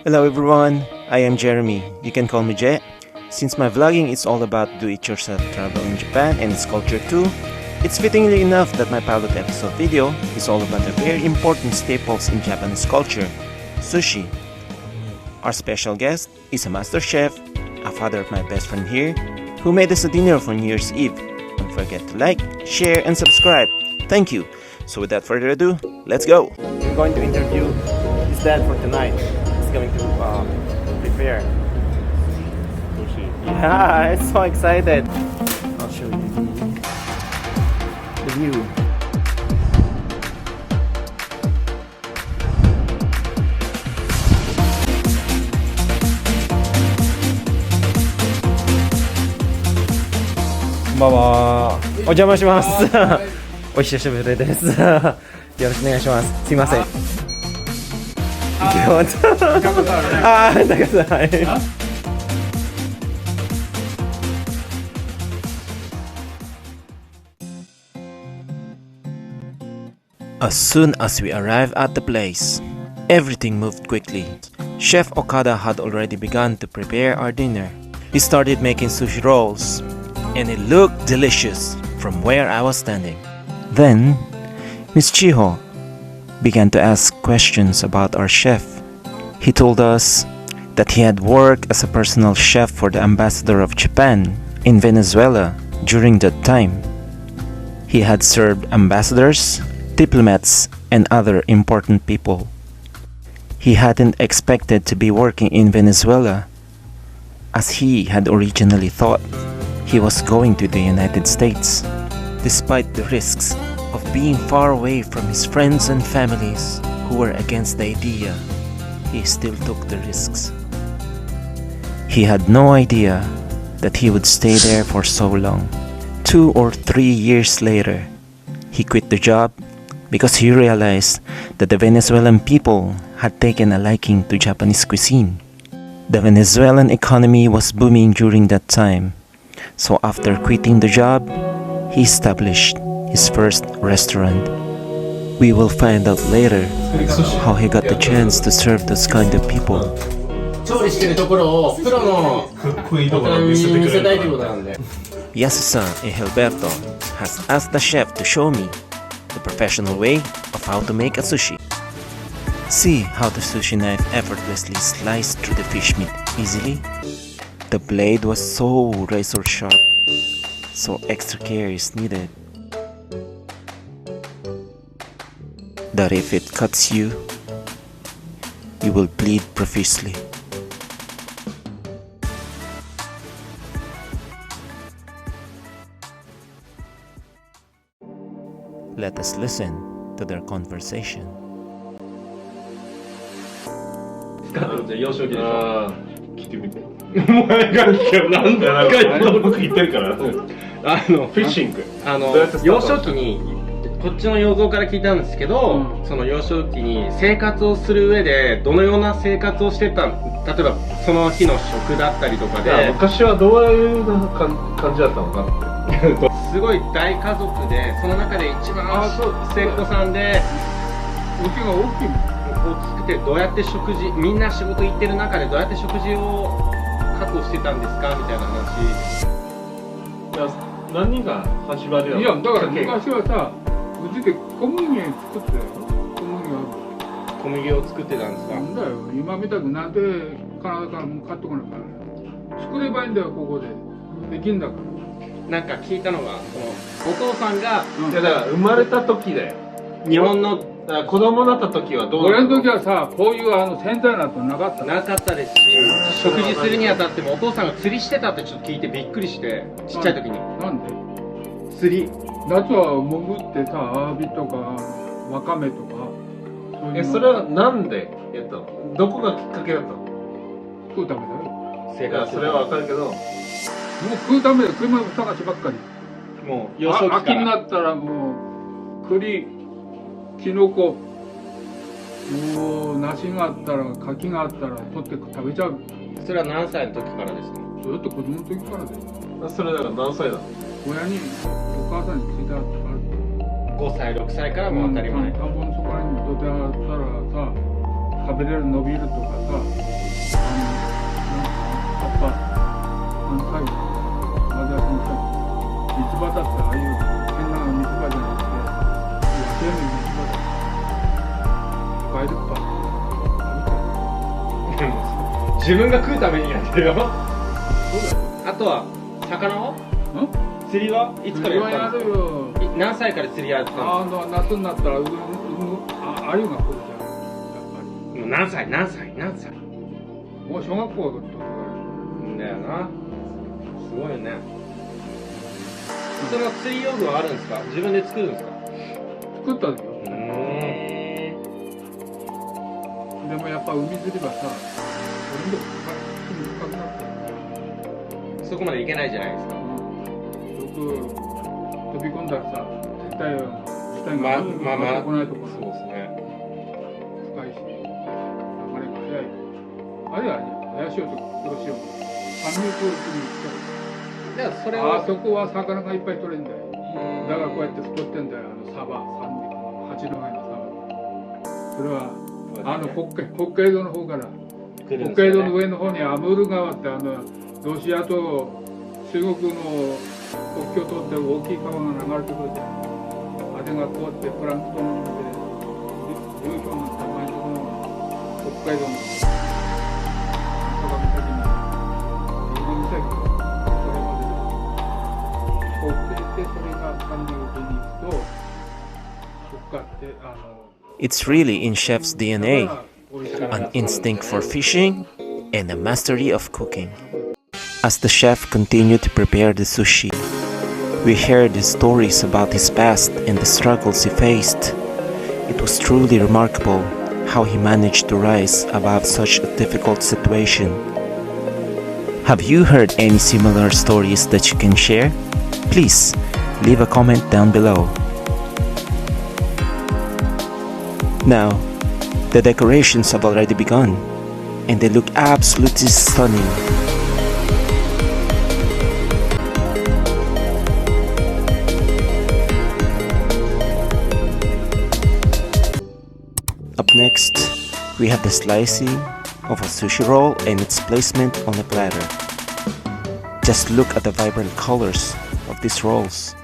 Hello everyone, I am Jeremy. You can call me Je. Since my vlogging is all about do-it-yourself travel in Japan and its culture too, it's fittingly enough that my pilot episode video is all about the very important staples in Japanese culture, sushi. Our special guest is a master chef, a father of my best friend here, who made us a dinner for New Year's Eve. Don't forget to like, share, and subscribe. Thank you. So without further ado, let's go! We're going to interview his dad for tonight. He's going to prepare sushi. Yeah, I'm so excited. I'll show you the view. Konbanwa. お邪魔します。お久しぶりです。よろしくお願いします。すいません。ああ、だからはい。As soon as we arrived at the place, everything moved quickly. Chef Okada had already begun to prepare our dinner. He started making sushi rolls, and it looked delicious from where I was standing. Then, Miss Chiho began to ask questions about our chef. He told us that he had worked as a personal chef for the ambassador of Japan in Venezuela during that time. He had served ambassadors, diplomats, and other important people. He hadn't expected to be working in Venezuela, as he had originally thought he was going to the United States. Despite the risks of being far away from his friends and families who were against the idea, he still took the risks. He had no idea that he would stay there for so long. 2 or 3 years later, he quit the job because he realized that the Venezuelan people had taken a liking to Japanese cuisine. The Venezuelan economy was booming during that time, so after quitting the job, he established his first restaurant. We will find out later how he got the chance to serve those kind of people. 調理してるところをプロの大人に見せたいということなんで。 Yasu-san and Hilberto has asked the chef to show me the professional way of how to make a sushi. See how the sushi knife effortlessly sliced through the fish meat easily? The blade was so razor sharp, so extra care is needed. That if it cuts you, you will bleed profusely. Let us listen to their conversation. 幼少期でしょ。ああ、聞いてみて。お前がなんで僕言ってるから。フィッシング。幼少期にこっちの洋像から聞いたんですけど、その幼少期に生活をする上でどのような生活をしてた、例えばその日の食だったりとかで、昔はどういう感じだったのかって。すごい大家族で、その中で一番末っ子さんで、うちが大きい大きくて、どうやって食事、みんな仕事行ってる中でどうやって食事を確保してたんですかみたいな話。いや、何人が始まりだ。いや、だから昔はさ、うちで小麦作ってたよ。小麦を作ってたんですか。なんだよ、今みたくなんでカナダからも買ってこないから。作ればいいんだよ、ここで。できんだから。なんか聞いたのが、そのお父さんが、いや、だから生まれた時で。日本の子供だった時はどう。俺の時はさ、こういう洗剤なんてなかった。なかったですし、食事するにあたってもお父さんが釣りしてたってちょっと聞いてびっくりして、ちっちゃい時に。なんで？釣り。夏は潜ってさ、アワビとかワカメとか。それはなんでやったの？どこがきっかけだったの？食うためだよ。生活。それはわかるけど。もう食うためだよ、食い物探しばっかり。もう幼少期から。秋になったらもう栗、キノコ、もう梨があったら柿があったら取って食べちゃう。それは何歳の時からですか？ずっと子供の時からだよ。それだから何歳だの？親にお母さんに聞いたって5歳6歳からもう当たり前。田んぼのそこらに土手あったらさ、食べれる伸びるとかさ、ぱ何回もまだ本当に三つ葉だったらああいう変な三つ葉じゃなくて野生の三つ葉だったガイルパン自分が食うためにやってるよ。そうだよ。あとは魚は釣りはいつから釣りはややったの？るよ。何歳から釣りやったの？夏になったらアユが来るじゃん、やっぱり。もう何歳？もう小学校だっただよな。すごいよね。その釣り用具はあるんですか？自分で作るんですか？作ったんだよ。でもやっぱ海釣りはさ、海深くなったよ。そこまでいけないじゃないですか。よく飛び込んだらさ、絶対まあ来ないところ。そうですね。深いし、流れが速い。あれは林をと黒潮。三流空に行っちゃう。じゃあそれあはそこは魚がいっぱい取れるんだよ。だからこうやって太ってんだよ、サバ、八の前のサバ。それは北海道の方から、北海道の上の方にアムール川ってロシアと中国の国境を通って大きい川が流れてくるじゃん。あれがこうやってプランクトンで流氷になった前の北海道の坂岬に今岬それまでこう来てそれが三流でに行くとそっかって It's really in chef's DNA, an instinct for fishing and a mastery of cooking. As the chef continued to prepare the sushi, we heard the stories about his past and the struggles he faced. It was truly remarkable how he managed to rise above such a difficult situation. Have you heard any similar stories that you can share? Please leave a comment down below. Now, the decorations have already begun, and they look absolutely stunning. Up next, we have the slicing of a sushi roll and its placement on a platter. Just look at the vibrant colors of these rolls.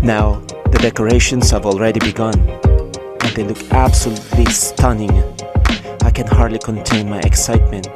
Now, the decorations have already begun, and they look absolutely stunning. I can hardly contain my excitement.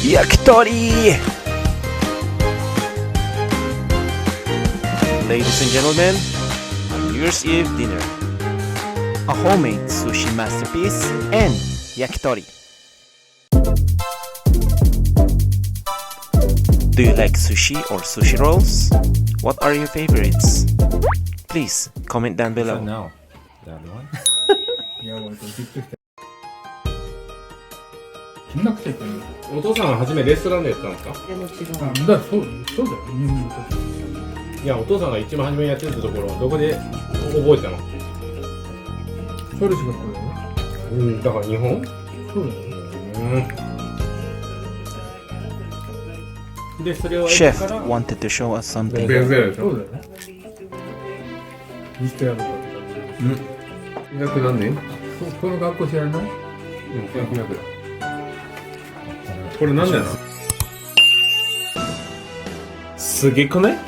Yakitori! Ladies and gentlemen, our New Year's Eve dinner. A homemade sushi masterpiece and yakitori. Do you like sushi or sushi rolls? What are your favorites? Please comment down below. No, the other one. いや、俺これびっくりした。そんなくちゃいけない。お父さんは初めレストランでやったんですか？だからそうだよ。いや、お父さんが一番初めにやってたところどこで覚えたの？ソルシがこれだよ。だから日本？そうだよ。で、それを Chef wanted to show us something. ベルゼルでしょ？そうだよね。見せてやるから。200何年？この学校知らない？1900だ。これ何年？すげえくない？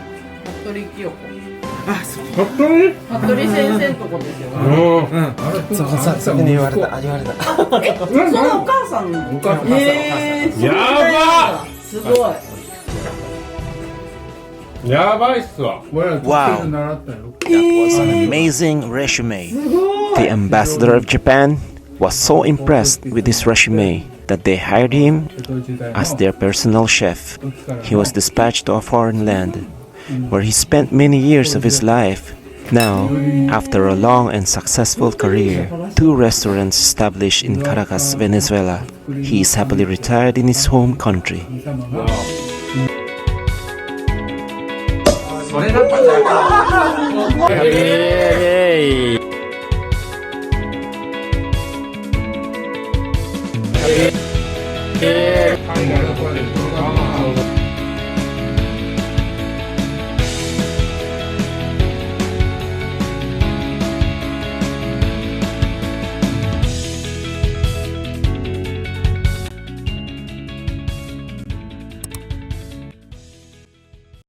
服部清子。本当に？服部先生のとこですよ。そう言われた。そのお母さんの。お母さん。やばすごい。やばいっすわ。Wow, 習ったよ。 that was an amazing resume. The ambassador of Japan was so impressed with his resume that they hired him as their personal chef. He was dispatched to a foreign land, where he spent many years of his life. Now, after a long and successful career, 2 restaurants established in Caracas, Venezuela, he is happily retired in his home country. それだったんだよ。海外はこれです。